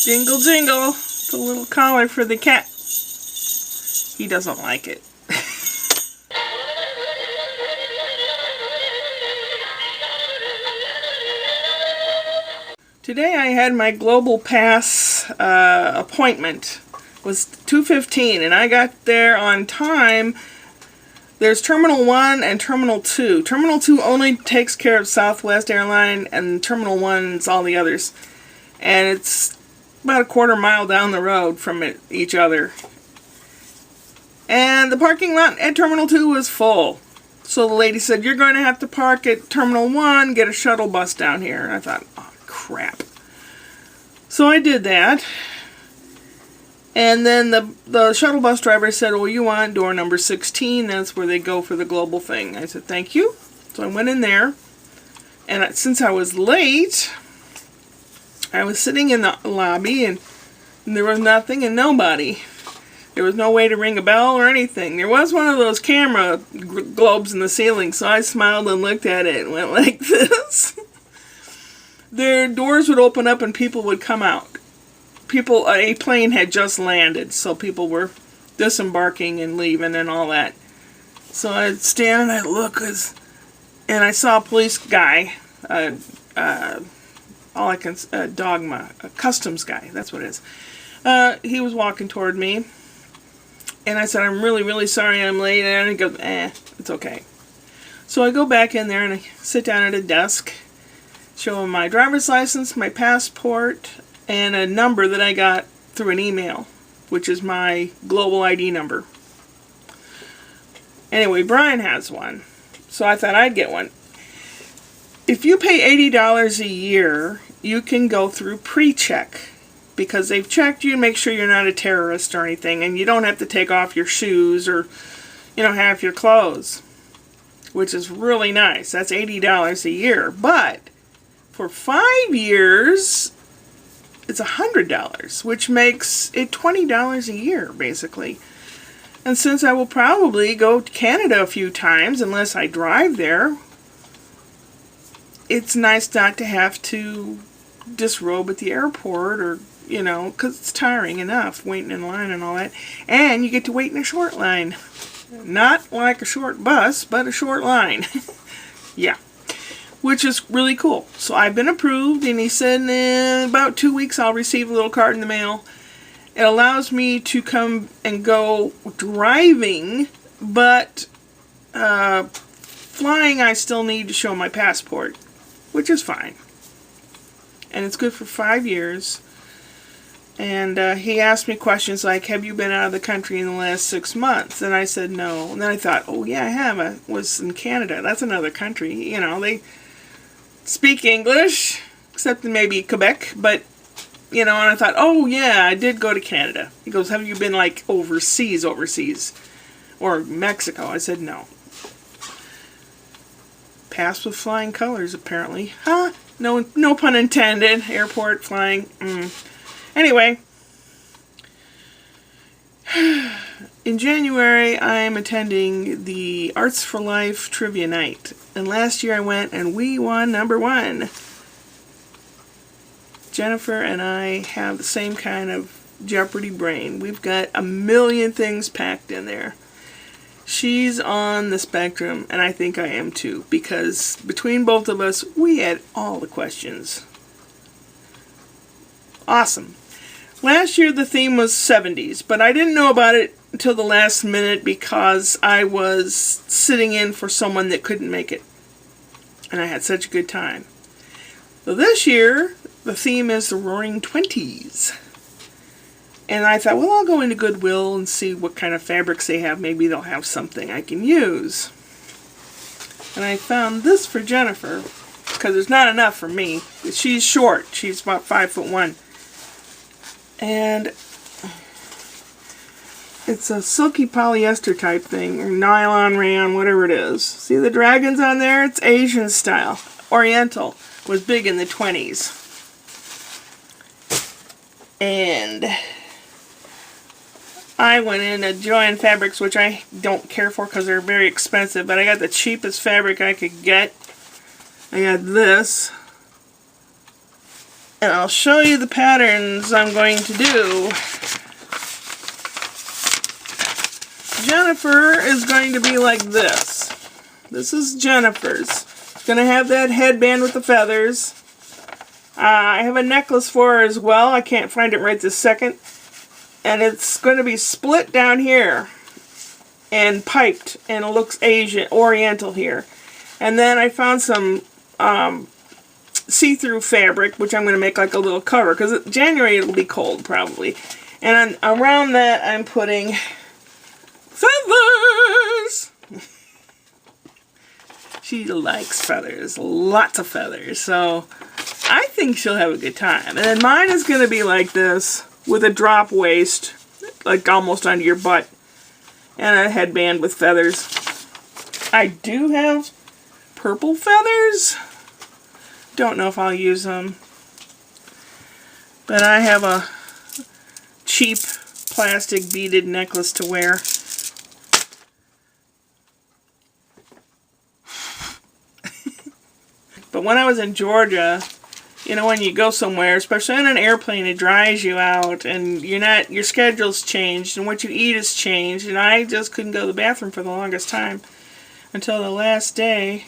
Jingle, jingle. The little collar for the cat. He doesn't like it. Today I had my Global Pass appointment. It was 2:15 and I got there on time. There's Terminal 1 and Terminal 2. Terminal 2 only takes care of Southwest Airlines and Terminal 1 is all the others. And it's about a quarter mile down the road from each other. And the parking lot at Terminal 2 was full. So the lady said, you're going to have to park at Terminal 1, get a shuttle bus down here. And I thought, oh crap. So I did that. And then the shuttle bus driver said, well, you want door number 16. That's where they go for the global thing. I said, thank you. So I went in there. And since I was late, I was sitting in the lobby and there was nothing and nobody. There was no way to ring a bell or anything. There was one of those camera globes in the ceiling, so I smiled and looked at it and went like this. Their doors would open up and people would come out. A plane had just landed, so people were disembarking and leaving and all that. So I'd stand and I'd look, and I saw a police guy, Dogma, a customs guy, that's what it is. He was walking toward me, and I said, I'm really, really sorry I'm late, and he goes, it's okay. So I go back in there and I sit down at a desk, show him my driver's license, my passport, and a number that I got through an email, which is my global ID number. Anyway, Brian has one, so I thought I'd get one. If you pay $80 a year, you can go through pre-check, because they've checked you to make sure you're not a terrorist or anything, and you don't have to take off your shoes or, half your clothes, which is really nice. That's $80 a year, but for 5 years, it's $100, which makes it $20 a year, basically. And since I will probably go to Canada a few times, unless I drive there, it's nice not to have to disrobe at the airport or, because it's tiring enough waiting in line and all that. And you get to wait in a short line. Not like a short bus, but a short line. Yeah. Which is really cool. So I've been approved, and he said in about 2 weeks I'll receive a little card in the mail. It allows me to come and go driving, but flying I still need to show my passport, which is fine. And it's good for 5 years. And he asked me questions like, have you been out of the country in the last 6 months? And I said no. And then I thought, oh yeah, I have. I was in Canada. That's another country. They speak English, except in maybe Quebec, but, and I thought, oh yeah, I did go to Canada. He goes, have you been like overseas, or Mexico? I said no. Passed with flying colors, apparently. Huh? No pun intended. Airport, flying. Anyway, in January, I'm attending the Arts for Life Trivia Night. And last year I went and we won number 1. Jennifer and I have the same kind of Jeopardy brain. We've got a million things packed in there. She's on the spectrum, and I think I am too, because between both of us, we had all the questions. Awesome. Last year the theme was 70s, but I didn't know about it until the last minute because I was sitting in for someone that couldn't make it. And I had such a good time. So this year, the theme is the Roaring Twenties. And I thought, well, I'll go into Goodwill and see what kind of fabrics they have. Maybe they'll have something I can use. And I found this for Jennifer, because there's not enough for me. She's short. She's about 5'1". And it's a silky polyester type thing, or nylon rayon, whatever it is. See the dragons on there? It's Asian style. Oriental was big in the 20s. And I went in to Joann Fabrics, which I don't care for because they're very expensive, but I got the cheapest fabric I could get. I got this. And I'll show you the patterns I'm going to do. Jennifer is going to be like this. This is Jennifer's. It's going to have that headband with the feathers. I have a necklace for her as well. I can't find it right this second. And it's going to be split down here and piped, and it looks Asian, Oriental here. And then I found some see-through fabric, which I'm going to make like a little cover, because January it'll be cold probably. And around that I'm putting feathers. She likes feathers, lots of feathers, so I think she'll have a good time. And then mine is going to be like this, with a drop waist, like almost under your butt, and a headband with feathers. I do have purple feathers. Don't know if I'll use them. But I have a cheap plastic beaded necklace to wear. But when I was in Georgia, you know, when you go somewhere, especially on an airplane, it dries you out, and your schedule's changed, and what you eat has changed, and I just couldn't go to the bathroom for the longest time until the last day,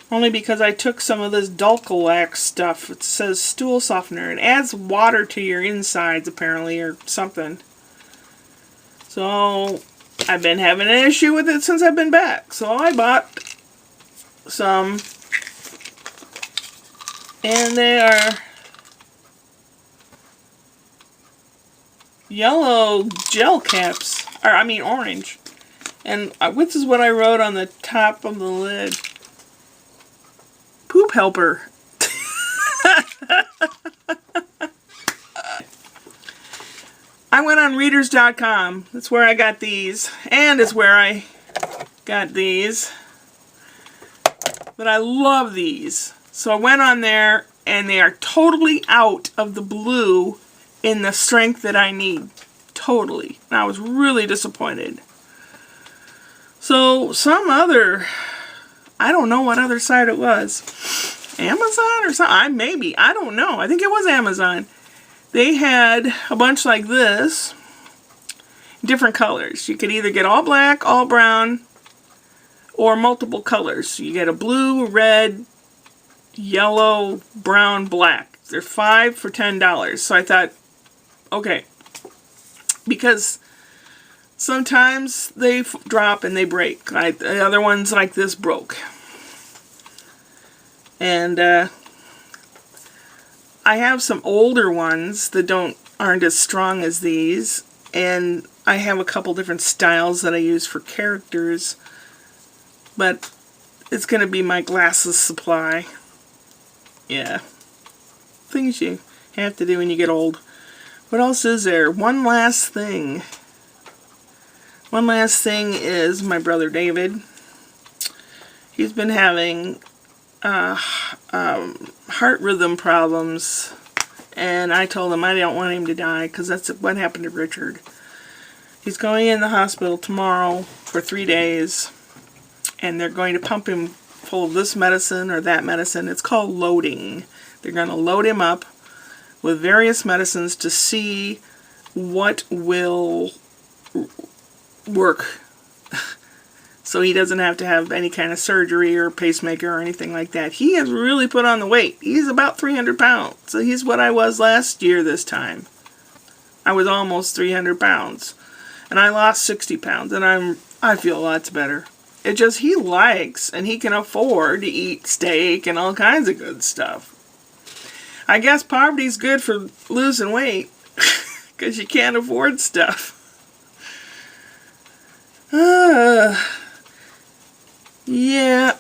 only because I took some of this Dulcolax stuff. It says stool softener. It adds water to your insides, apparently, or something. So I've been having an issue with it since I've been back. So I bought some, and they are yellow gel caps, or I mean orange. And this is what I wrote on the top of the lid. Poop helper. I went on readers.com. That's where I got these. And it's where I got these. But I love these. So I went on there, and they are totally out of the blue in the strength that I need. Totally. And I was really disappointed. So some other, I don't know what other site it was. Amazon or something? Maybe. I don't know. I think it was Amazon. They had a bunch like this. Different colors. You could either get all black, all brown, or multiple colors. You get a blue, red, yellow, brown, black. They're 5 for $10. So I thought, okay. Because sometimes they drop and they break. The other ones like this broke. And I have some older ones that aren't as strong as these. And I have a couple different styles that I use for characters. But it's going to be my glasses supply. Yeah. Things you have to do when you get old. What else is there? One last thing. One last thing is my brother David. He's been having heart rhythm problems, and I told him I don't want him to die because that's what happened to Richard. He's going in the hospital tomorrow for 3 days, and they're going to pump him full of this medicine or that medicine. It's called loading. They're going to load him up with various medicines to see what will work, so he doesn't have to have any kind of surgery or pacemaker or anything like that. He has really put on the weight. He's about 300 pounds. So he's what I was last year this time. I was almost 300 pounds. And I lost 60 pounds. And I feel lots better. It just, he likes and he can afford to eat steak and all kinds of good stuff. I guess poverty's good for losing weight. Because you can't afford stuff. Yeah,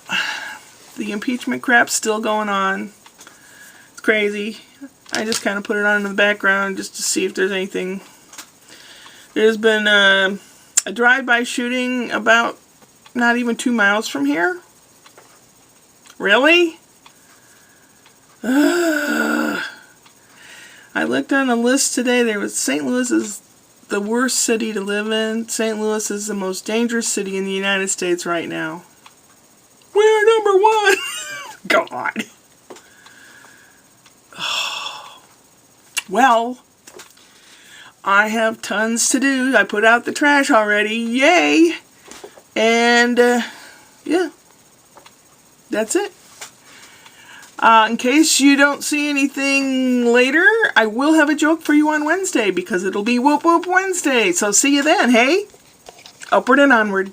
the impeachment crap's still going on. It's crazy. I just kind of put it on in the background just to see if there's anything. There's been a drive-by shooting about not even 2 miles from here. Really? I looked on a list today. There was St. Louis is the worst city to live in. St. Louis is the most dangerous city in the United States right now. We're number 1. God. Oh, Well, I have tons to do. I put out the trash already. Yay! And, yeah. That's it. In case you don't see anything later, I will have a joke for you on Wednesday because it'll be Whoop Whoop Wednesday. So see you then, hey? Upward and onward.